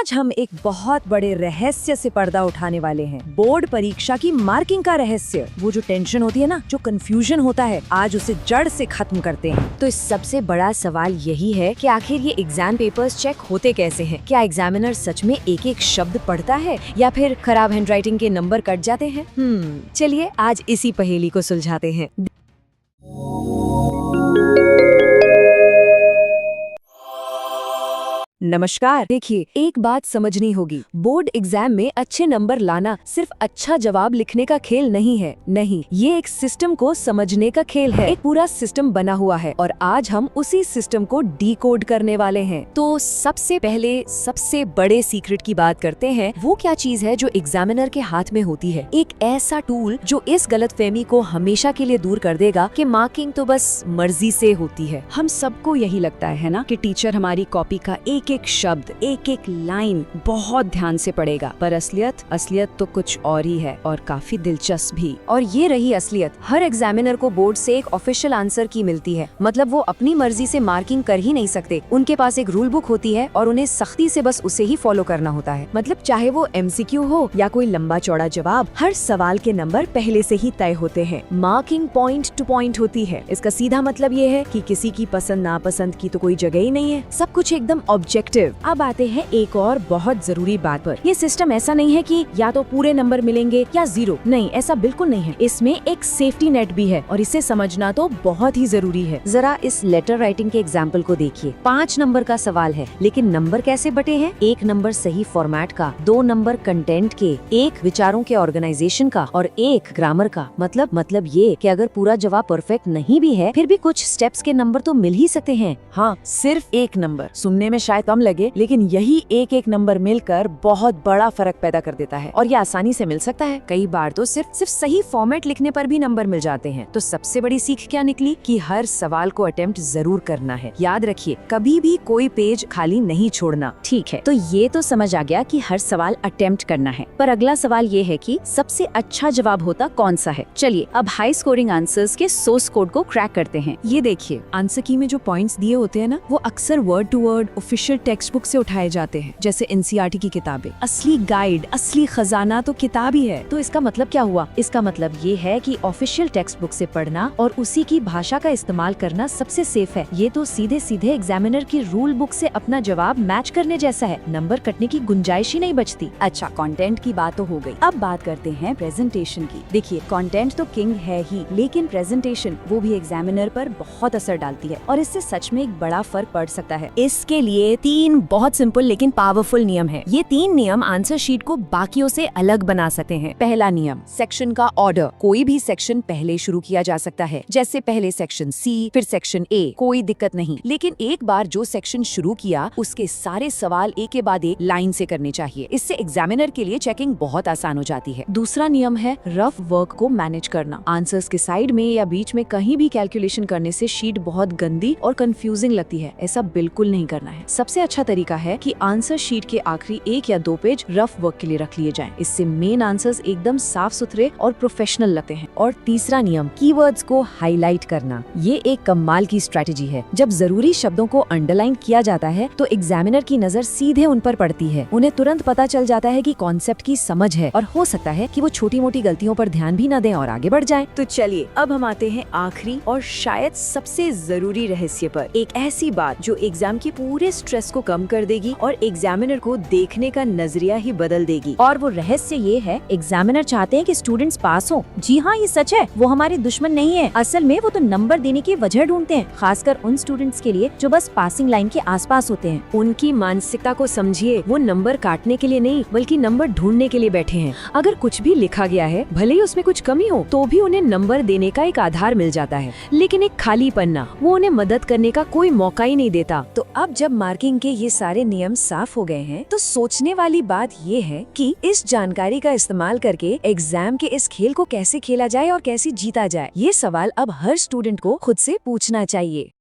आज हम एक बहुत बड़े रहस्य से पर्दा उठाने वाले हैं। बोर्ड परीक्षा की मार्किंग का रहस्य। वो जो टेंशन होती है ना, जो कंफ्यूजन होता है, आज उसे जड़ से खत्म करते हैं। तो इस सबसे बड़ा सवाल यही है कि आखिर ये एग्जाम पेपर्स चेक होते कैसे हैं? क्या एग्जामिनर सच में एक एक शब्द पढ़ता है या फिर खराब हैंडराइटिंग के नंबर कट जाते हैं? चलिए आज इसी पहेली को सुलझाते हैं। नमस्कार। देखिए, एक बात समझनी होगी, बोर्ड एग्जाम में अच्छे नंबर लाना सिर्फ अच्छा जवाब लिखने का खेल नहीं है। नहीं, ये एक सिस्टम को समझने का खेल है। एक पूरा सिस्टम बना हुआ है और आज हम उसी सिस्टम को डिकोड करने वाले हैं। तो सबसे पहले सबसे बड़े सीक्रेट की बात करते हैं। वो क्या चीज है जो एग्जामिनर के हाथ में होती है? एक ऐसा टूल जो इस गलतफहमी को हमेशा के लिए दूर कर देगा कि मार्किंग तो बस मर्जी से होती है। हम सबको यही लगता है ना कि टीचर हमारी कॉपी का एक एक शब्द, एक एक लाइन बहुत ध्यान से पढ़ेगा, पर असलियत तो कुछ और ही है और काफी दिलचस्प भी। और ये रही असलियत। हर एग्जामिनर को बोर्ड से एक ऑफिशियल आंसर की मिलती है, मतलब वो अपनी मर्जी से मार्किंग कर ही नहीं सकते। उनके पास एक रूल बुक होती है और उन्हें सख्ती से बस उसे ही फॉलो करना होता है। मतलब चाहे वो MCQ हो या कोई लंबा चौड़ा जवाब, हर सवाल के नंबर पहले से ही तय होते हैं। मार्किंग पॉइंट टू पॉइंट होती है। इसका सीधा मतलब ये है कि किसी की पसंद नापसंद की तो कोई जगह ही नहीं है। सब कुछ एकदम ऑब्जेक्टिव। अब आते हैं एक और बहुत जरूरी बात पर। ये सिस्टम ऐसा नहीं है कि या तो पूरे नंबर मिलेंगे या 0। नहीं, ऐसा बिल्कुल नहीं है। इसमें एक सेफ्टी नेट भी है और इसे समझना तो बहुत ही जरूरी है। जरा इस लेटर राइटिंग के एग्जाम्पल को देखिए। 5 नंबर का सवाल है, लेकिन नंबर कैसे बटे हैं? 1 नंबर सही फॉर्मेट का, 2 नंबर कंटेंट के, 1 विचारों के ऑर्गेनाइजेशन का और 1 ग्रामर का। मतलब ये कि अगर पूरा जवाब परफेक्ट नहीं भी है, फिर भी कुछ स्टेप्स के नंबर तो मिल ही सकते हैं। हाँ, सिर्फ 1 नंबर सुनने में शायद कम लगे, लेकिन यही एक एक नंबर मिलकर बहुत बड़ा फर्क पैदा कर देता है। और ये आसानी से मिल सकता है। कई बार तो सिर्फ सही फॉर्मेट लिखने पर भी नंबर मिल जाते हैं। तो सबसे बड़ी सीख क्या निकली कि हर सवाल को अटेम्प्ट जरूर करना है। याद रखिए, कभी भी कोई पेज खाली नहीं छोड़ना। ठीक है, तो ये तो समझ आ गया कि हर सवाल अटेम्प्ट करना है, पर अगला सवाल ये है कि सबसे अच्छा जवाब होता कौन सा है? चलिए अब हाई स्कोरिंग आंसर्स के सोर्स कोड को क्रैक करते हैं। ये देखिए, आंसर की में जो पॉइंट्स दिए होते हैं ना, वो अक्सर word to word official text book से उठाए जाते हैं, जैसे NCERT की किताबें। असली गाइड, असली खजाना तो किताब ही है। तो इसका मतलब क्या हुआ? इसका मतलब ये है कि ऑफिशियल टेक्स्ट बुक से पढ़ना और उसी की भाषा का इस्तेमाल करना सबसे सेफ है। ये तो सीधे सीधे एग्जामिनर की रूल बुक से अपना जवाब मैच करने जैसा है। नंबर कटने की गुंजाइश ही नहीं बचती। अच्छा, कंटेंट की बात तो हो गई, अब बात करते हैं प्रेजेंटेशन की। देखिए, कंटेंट तो किंग है ही, लेकिन प्रेजेंटेशन वो भी एग्जामिनर पर बहुत असर डालती है और इससे सच में एक बड़ा फर्क पड़ सकता है। इसके लिए 3 बहुत सिंपल लेकिन पावरफुल नियम है। ये 3 नियम आंसर शीट को बाकियों से अलग बना सकते हैं। पहला नियम, सेक्शन का ऑर्डर। कोई भी सेक्शन पहले शुरू किया जा सकता है, जैसे पहले सेक्शन C, फिर सेक्शन A। कोई दिक्कत नहीं, लेकिन एक बार जो सेक्शन शुरू किया, उसके सारे सवाल एक के बाद एक लाइन से करने चाहिए। इससे एग्जामिनर के लिए चेकिंग बहुत आसान हो जाती है। दूसरा नियम है रफ वर्क को मैनेज करना। आंसर्स के साइड में या बीच में कहीं भी कैलकुलेशन करने से शीट बहुत गंदी और कंफ्यूजिंग लगती है। ऐसा बिल्कुल नहीं करना है। सबसे अच्छा तरीका है कि आंसर शीट के आखिरी 1 या 2 पेज रफ वर्क के लिए रख लिए जाएं। इससे मेन आंसर्स एकदम साफ सुथरे और प्रोफेशनल लगते हैं। और तीसरा नियम, कीवर्ड्स को हाईलाइट करना। ये एक कमाल की स्ट्रेटेजी है। जब जरूरी शब्दों को अंडरलाइन किया जाता है तो एग्जामिनर की नजर सीधे उन पर पड़ती है। उन्हें तुरंत पता चल जाता है कि कॉन्सेप्ट की समझ है और हो सकता है कि वो छोटी मोटी गलतियों पर ध्यान भी न दें और आगे बढ़ जाएं। तो चलिए अब हम आते हैं आखिरी और शायद सबसे जरूरी रहस्य पर। एक ऐसी बात जो एग्जाम के पूरे स्ट्रेस को कम कर देगी और एग्जामिनर को देखने का नजरिया ही बदल देगी। और वो रहस्य ये है, एग्जामिनर चाहते हैं कि स्टूडेंट्स पास हो। जी हाँ, ये सच है। वो हमारे दुश्मन नहीं है। असल में वो तो नंबर देने की वजह ढूंढते हैं, खासकर उन स्टूडेंट्स के लिए जो बस पासिंग लाइन के आसपास होते हैं। उनकी मानसिकता को समझिए। वो नंबर काटने के लिए नहीं, बल्कि नंबर ढूंढने के लिए बैठे हैं। अगर कुछ भी लिखा गया है, भले ही उसमें कुछ कमी हो, तो भी उन्हें नंबर देने का एक आधार मिल जाता है। लेकिन एक खाली पन्ना, वो उन्हें मदद करने का कोई मौका ही नहीं देता। तो अब जब मार्किंग के ये सारे नियम साफ हो गए हैं, तो सोचने वाली बात ये है कि इस जानकारी का इस्तेमाल करके एग्जाम के इस खेल को कैसे खेला जाए और कैसे जीता जाए। ये सवाल अब हर स्टूडेंट को खुद से पूछना चाहिए।